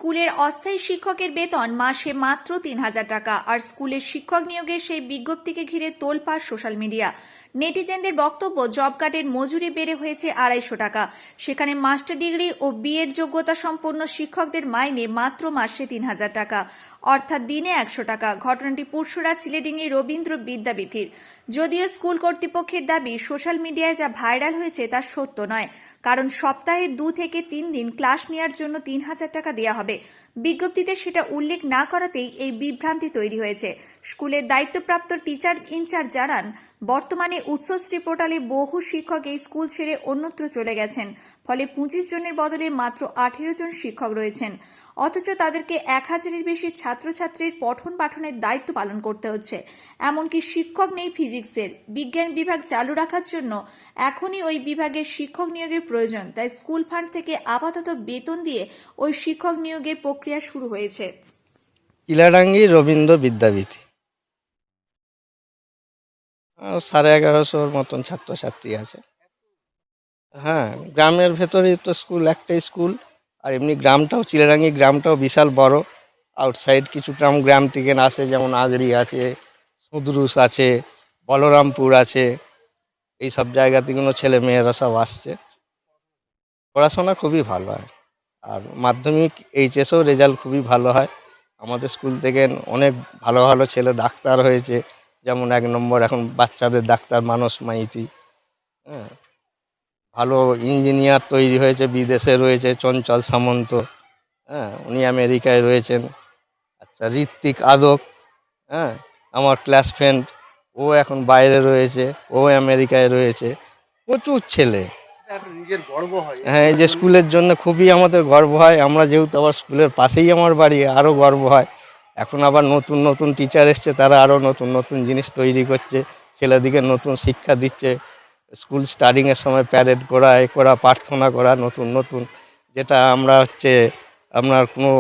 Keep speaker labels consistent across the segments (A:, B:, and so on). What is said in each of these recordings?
A: স্কুলের অস্থায়ী শিক্ষকের বেতন মাসে মাত্র ৩,০০০ টাকা। আর স্কুলের শিক্ষক নিয়োগের সেই বিজ্ঞপ্তিকে ঘিরে তোলপাড় সোশ্যাল মিডিয়া। নেটিজেনদের বক্তব্য, জব কার্ডের মজুরি বেড়ে হয়েছে ২৫০ টাকা। সেখানে মাস্টার ডিগ্রি ও বিএড যোগ্যতা সম্পন্ন শিক্ষকদের মাইনে মাত্র মাসে ৩,০০০ টাকা, অর্থাৎ দিনে ১০০ টাকা। ঘটনাটি পুরসুরা চিলেডিঙ্গি রবীন্দ্র বিদ্যাপীঠের। যদিও স্কুল কর্তৃপক্ষের দাবি, সোশ্যাল মিডিয়ায় যা ভাইরাল হয়েছে তা সত্য নয়, কারণ সপ্তাহে ২ থেকে ৩ দিন ক্লাস নেওয়ার জন্য ৩,০০০ টাকা দেওয়া হবে। বিজ্ঞপ্তিতে সেটা উল্লেখ না করাতেই এই বিভ্রান্তি তৈরি হয়েছে। স্কুলের দায়িত্বপ্রাপ্ত টিচার ইনচার্জ জানান, বর্তমানে উৎসশ্রী পোর্টালে বহু শিক্ষক এই স্কুল ছেড়ে অন্যত্র চলে গেছেন। ফলে ২৫ জনের বদলে মাত্র ১৮ জন শিক্ষক রয়েছেন। অথচ তাদেরকে ১,০০০-এর বেশি ছাত্রছাত্রীর পঠন পাঠনের দায়িত্ব পালন করতে হচ্ছে। এমনকি শিক্ষক নেই ফিজিক্সের। বিজ্ঞান বিভাগ চালু রাখার জন্য এখনই ওই বিভাগের শিক্ষক নিয়োগের প্রয়োজন। তাই স্কুল ফান্ড থেকে আপাতত বেতন দিয়ে ওই শিক্ষক নিয়োগের প্রক্রিয়া শুরু হয়েছে।
B: চিলাডাঙ্গি রবীন্দ্র বিদ্যাপীঠ ১১৫০-র মতন ছাত্রছাত্রী আছে। হ্যাঁ, গ্রামের ভেতরেই তো স্কুল, একটাই স্কুল। আর এমনি গ্রামটাও, চিলাডাঙ্গি গ্রামটাও বিশাল বড়। আউটসাইড কিছু গ্রাম থেকে আসে, যেমন আগড়ি আছে, সুদরুস আছে, বলরামপুর আছে। এই সব জায়গা থেকে ছেলে মেয়েরা সব আসছে। পড়াশোনা খুবই ভালো হয়, আর মাধ্যমিক এইচএসও রেজাল্ট খুবই ভালো হয়। আমাদের স্কুল থেকে অনেক ভালো ভালো ছেলে ডাক্তার হয়েছে, যেমন ১ নম্বর এখন বাচ্চাদের ডাক্তার মানস মাইতি। হ্যাঁ, ভালো ইঞ্জিনিয়ার তৈরি হয়েছে, বিদেশে রয়েছে চঞ্চল সামন্ত। হ্যাঁ, উনি আমেরিকায় রয়েছেন। আচ্ছা, ঋত্বিক আদক, হ্যাঁ, আমার ক্লাস ফ্রেন্ড, ও এখন বাইরে রয়েছে, ও আমেরিকায় রয়েছে। প্রচুর ছেলে।
C: নিজের গর্ব হয়।
B: হ্যাঁ, এই যে স্কুলের জন্য খুবই আমাদের গর্ব হয়। আমরা যেহেতু আবার স্কুলের পাশেই আমার বাড়ি, আরও গর্ব হয়। এখন আবার নতুন নতুন টিচার এসছে, তারা আরও নতুন নতুন জিনিস তৈরি করছে, ছেলেদিকে নতুন শিক্ষা দিচ্ছে। স্কুল স্টার্টিংয়ের সময় প্যারেড করা, এ করা, প্রার্থনা করা, নতুন নতুন, যেটা আমরা আপনার কোনো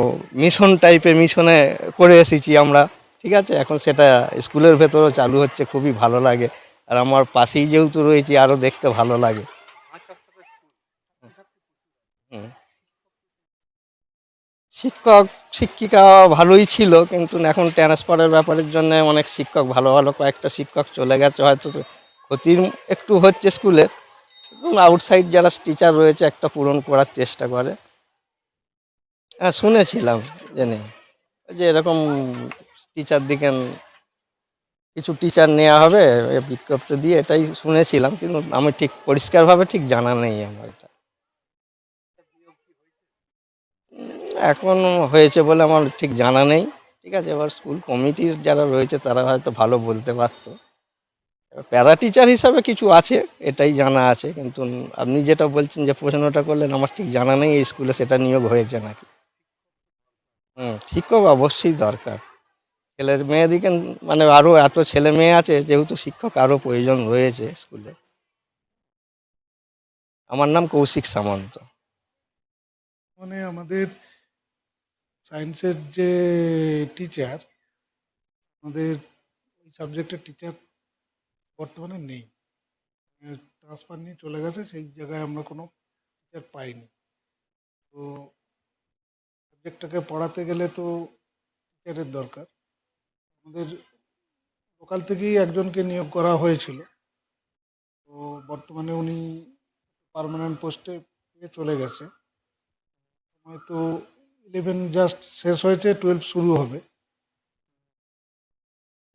B: মিশন টাইপের মিশনে করে এসেছি আমরা। ঠিক আছে, এখন সেটা স্কুলের ভেতরেও চালু হচ্ছে, খুবই ভালো লাগে। আর আমার পাশেই যেহেতু রয়েছি, আরও দেখতে ভালো লাগে। শিক্ষক শিক্ষিকা ভালোই ছিল, কিন্তু এখন ট্রান্সফারের ব্যাপারের জন্য অনেক শিক্ষক, ভালো ভালো কয়েকটা শিক্ষক চলে গেছে। হয়তো ক্ষতির একটু হচ্ছে স্কুলের, এবং আউটসাইড যারা টিচার রয়েছে একটা পূরণ করার চেষ্টা করে। হ্যাঁ, শুনেছিলাম জেনে যে এরকম টিচার দিকে কিছু টিচার নেওয়া হবে বিজ্ঞপ্তি দিয়ে, এটাই শুনেছিলাম, কিন্তু আমি ঠিক পরিষ্কারভাবে ঠিক জানা নেই আমার এটা। এখন হয়েছে বলে আমার ঠিক জানা নেই। ঠিক আছে, এবার স্কুল কমিটির যারা রয়েছে তারা হয়তো ভালো বলতে পারতো। প্যারা টিচার হিসাবে কিছু আছে, এটাই জানা আছে, কিন্তু আপনি যেটা বলছেন, যে প্রশ্নটা করলেন, আমার ঠিক জানা নেই এই স্কুলে সেটা নিয়োগ হয়েছে নাকি। শিক্ষক অবশ্যই দরকার। ছেলে মেয়েদিকে মানে আরও এত ছেলে মেয়ে আছে, যেহেতু শিক্ষক আরও প্রয়োজন রয়েছে স্কুলে। আমার নাম কৌশিক সামন্ত।
C: মানে আমাদের সায়েন্সের যে টিচার, আমাদের ওই সাবজেক্টের টিচার বর্তমানে নেই, ট্রান্সফার নিয়ে চলে গেছে। সেই জায়গায় আমরা কোনো টিচার পাইনি। তো সাবজেক্টটাকে পড়াতে গেলে তো টিচারের দরকার। আমাদের লোকাল থেকেই একজনকে নিয়োগ করা হয়েছিল। তো বর্তমানে উনি পার্মানেন্ট পোস্টে চলে গেছে। হয়তো 11 জাস্ট শেষ হয়েছে, 12 শুরু হবে,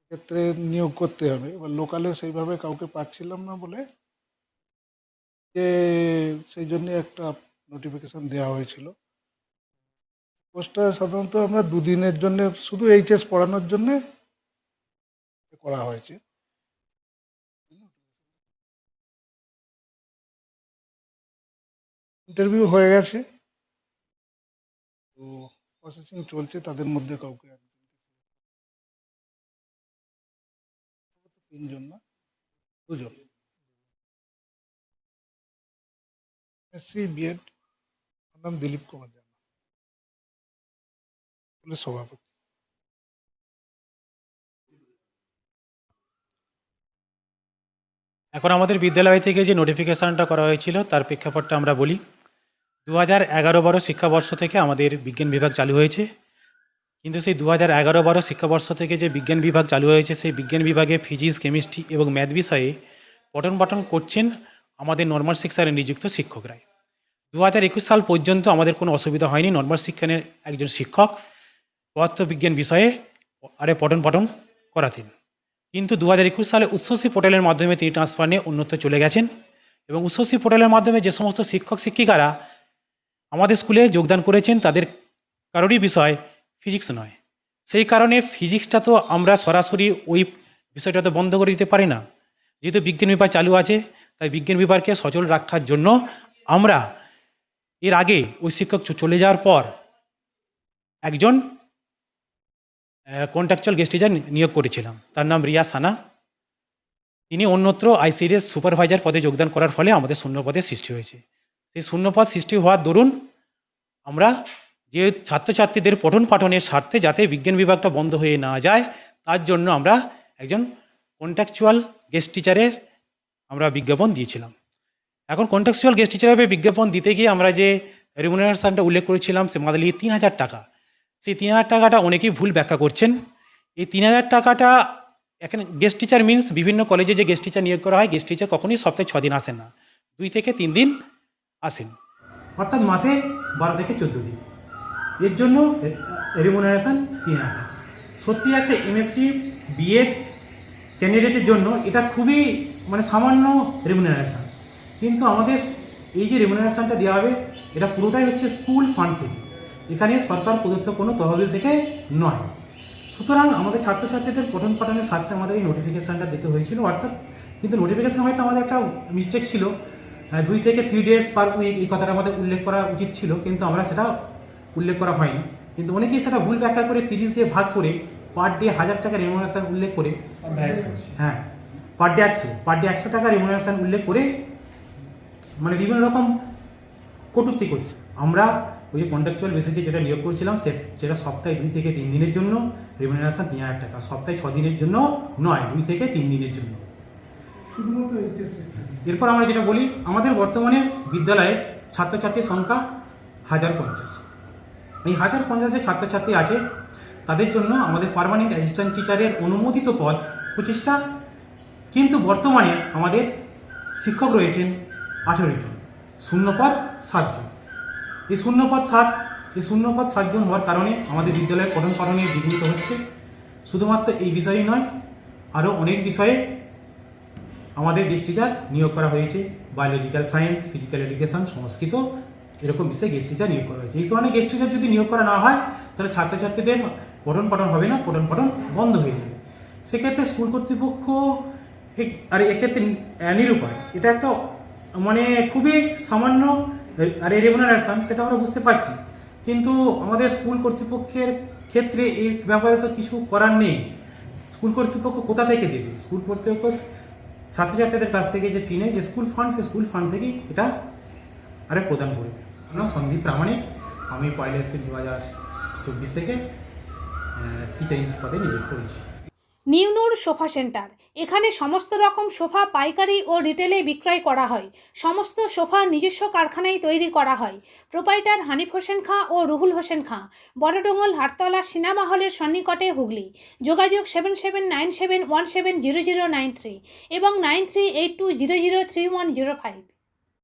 C: ক্ষেত্রে নিয়োগ করতে হবে। এবার লোকালে সেইভাবে কাউকে পাচ্ছিলাম না বলে যে সেই জন্য একটা নোটিফিকেশন দেওয়া হয়েছিল। পোস্টটা সাধারণত আমরা 2 দিনের জন্য, শুধু এইচএস পড়ানোর জন্য করা হয়েছে। ইন্টারভিউ হয়ে গেছে, তো প্রসেসিং চলছে। তাদের মধ্যে কাউকে 3 জন না, 2 জন। এসসি বিএড, নাম দিলীপ কুমার জানা, স্কুলের সভাপতি।
D: এখন আমাদের বিদ্যালয় থেকে যে নোটিফিকেশানটা করা হয়েছিল তার প্রেক্ষাপটটা আমরা বলি। 2011-12 শিক্ষাবর্ষ থেকে আমাদের বিজ্ঞান বিভাগ চালু হয়েছে, কিন্তু সেই 2011-12 শিক্ষাবর্ষ থেকে যে বিজ্ঞান বিভাগ চালু হয়েছে সেই বিজ্ঞান বিভাগে ফিজিক্স, কেমিস্ট্রি এবং ম্যাথ বিষয়ে পঠন পাঠন করছেন আমাদের নর্মাল সেকশনে নিযুক্ত শিক্ষকরাই। 2021 সাল পর্যন্ত আমাদের কোনো অসুবিধা হয়নি। নর্মাল শিক্ষণের একজন শিক্ষক পদার্থবিজ্ঞান বিষয়ে পঠন পাঠন করাতেন, কিন্তু 2021 সালে উচ্চশ্রী পোর্টালের মাধ্যমে তিনি ট্রান্সফার নিয়ে অন্যত্র চলে গেছেন এবং উচ্চশ্রী পোর্টালের মাধ্যমে যে সমস্ত শিক্ষক শিক্ষিকারা আমাদের স্কুলে যোগদান করেছেন তাদের কারোরই বিষয় ফিজিক্স নয়। সেই কারণে ফিজিক্সটা তো আমরা সরাসরি ওই বিষয়টা তো বন্ধ করে দিতে পারি না। যেহেতু বিজ্ঞান বিভাগ চালু আছে, তাই বিজ্ঞান বিভাগকে সচল রাখার জন্য আমরা এর আগে ওই শিক্ষক চলে যাওয়ার পর একজন কন্ট্রাকচুয়াল গেস্ট টিচার নিয়োগ করেছিলাম, তার নাম রিয়া সানা। তিনি অন্যত্র আইসিডিএস সুপারভাইজার পদে যোগদান করার ফলে আমাদের শূন্যপদের সৃষ্টি হয়েছে। সেই শূন্যপদ সৃষ্টি হওয়ার দরুন আমরা যে ছাত্রছাত্রীদের পঠন পাঠনের স্বার্থে যাতে বিজ্ঞান বিভাগটা বন্ধ হয়ে না যায় তার জন্য আমরা একজন কন্ট্রাকচুয়াল গেস্ট টিচারের আমরা বিজ্ঞাপন দিয়েছিলাম। এখন কন্ট্রাকচুয়াল গেস্ট টিচার হিসেবে বিজ্ঞাপন দিতে গিয়ে আমরা যে রেমুনারেশনটা উল্লেখ করেছিলাম সে মাদালি 3,000 টাকা, সেই 3,000 টাকাটা অনেকেই ভুল ব্যাখ্যা করছেন। এই 3,000 টাকাটা এখানে গেস্ট টিচার মিনস বিভিন্ন কলেজে যে গেস্ট টিচার নিয়োগ করা হয়, গেস্ট টিচার কখনোই সপ্তাহে 6 দিন আসেন না, 2 থেকে 3 দিন আসেন, অর্থাৎ মাসে 12 থেকে 14 দিন। এর জন্য রেমুনারেশন 3,000 টাকা। সত্যি একটা এমএসসি বিএড ক্যান্ডিডেটের জন্য এটা খুবই সামান্য রেমুনারেশন, কিন্তু আমাদের এই যে রেমুনারেশনটা দেওয়া হবে এটা পুরোটাই হচ্ছে স্কুল ফান্ড থেকে, এখানে সরকার প্রদত্ত কোনো তহবিল থেকে নয়। সুতরাং আমাদের ছাত্রছাত্রীদের পঠন পাঠনের স্বার্থে আমাদের এই নোটিফিকেশানটা দিতে হয়েছিল, অর্থাৎ কিন্তু নোটিফিকেশান হয়তো আমাদের একটা মিস্টেক ছিল, 2 থেকে 3 ডেজ পার উইক এই কথাটা আমাদের উল্লেখ করা উচিত ছিল, কিন্তু আমরা সেটা উল্লেখ করা হয়নি। কিন্তু অনেকেই সেটা ভুল ব্যাখ্যা করে 30 দিয়ে ভাগ করে পার ডে 1,000 টাকা রেমুনারেশন উল্লেখ করে, হ্যাঁ পার ডে 100 টাকা রেমুনারেশন উল্লেখ করে বিভিন্ন রকম কটূক্তি করছে। আমরা ওই যে কন্ট্রাকচুয়াল বেসিসে যেটা নিয়োগ করেছিলাম সেটা সপ্তাহে 2 থেকে 3 দিনের জন্য রেমুনারেশন 3,000 টাকা, সপ্তাহে 6 দিনের জন্য নয়, 2 থেকে 3 দিনের জন্য। এরপর আমরা যেটা বলি, আমাদের বর্তমানে বিদ্যালয়ে ছাত্রছাত্রীর সংখ্যা 1050। এই 1050 ছাত্রছাত্রী আছে, তাদের জন্য আমাদের পার্মানেন্ট অ্যাসিস্ট্যান্ট টিচারের অনুমোদিত পদ 25টা, কিন্তু বর্তমানে আমাদের শিক্ষক রয়েছেন 18 জন, শূন্যপদ 7 জন। এই শূন্যপদ 7 জন হওয়ার কারণে আমাদের বিদ্যালয়ের পঠন পাঠনে বিঘ্নিত হচ্ছে। শুধুমাত্র এই বিষয়ই নয়, আরও অনেক বিষয়ে আমাদের গেস্ট টিচার নিয়োগ করা হয়েছে। বায়োলজিক্যাল সায়েন্স, ফিজিক্যাল এডুকেশন, সংস্কৃত এরকম বিষয়ে গেস্ট টিচার নিয়োগ করা হয়েছে। এই ধরনের গেস্ট টিচার যদি নিয়োগ করা না হয় তাহলে ছাত্রছাত্রীদের পঠন পাঠন হবে না, পঠন পাঠন বন্ধ হয়ে যাবে। সেক্ষেত্রে স্কুল কর্তৃপক্ষ আর এক্ষেত্রে নিরুপায়, এটা একটা খুবই সামান্য রেমুনারেশন, সেটা আমরা বুঝতে পারছি, কিন্তু আমাদের স্কুল কর্তৃপক্ষের ক্ষেত্রে এই ব্যাপারে তো কিছু করার নেই। স্কুল কর্তৃপক্ষ কোথা থেকে দেবে? স্কুল কর্তৃপক্ষ ছাত্রছাত্রীদের কাছ থেকে যে ফি নেয়, যে স্কুল ফান্ড, সে স্কুল ফান্ড থেকেই এটা প্রদান করবে। আমার সন্দীপ প্রামাণিক, আমি 1 এপ্রিল 2024 থেকে টিচার ইনচার্জ পদে নিযুক্ত হয়েছি।
E: নিউনুর সোফা সেন্টার, এখানে সমস্ত রকম সোফা পাইকারি ও রিটেলে বিক্রয় করা হয়। সমস্ত সোফা নিজস্ব কারখানায় তৈরি করা হয়। প্রোপাইটার হানিফ হোসেন খাঁ ও রুহুল হোসেন খাঁ, বড়ডোঙ্গল হাটতলা সিনেমা হলের সন্নিকটে, হুগলি। যোগাযোগ 7797170093 এবং 9382003105।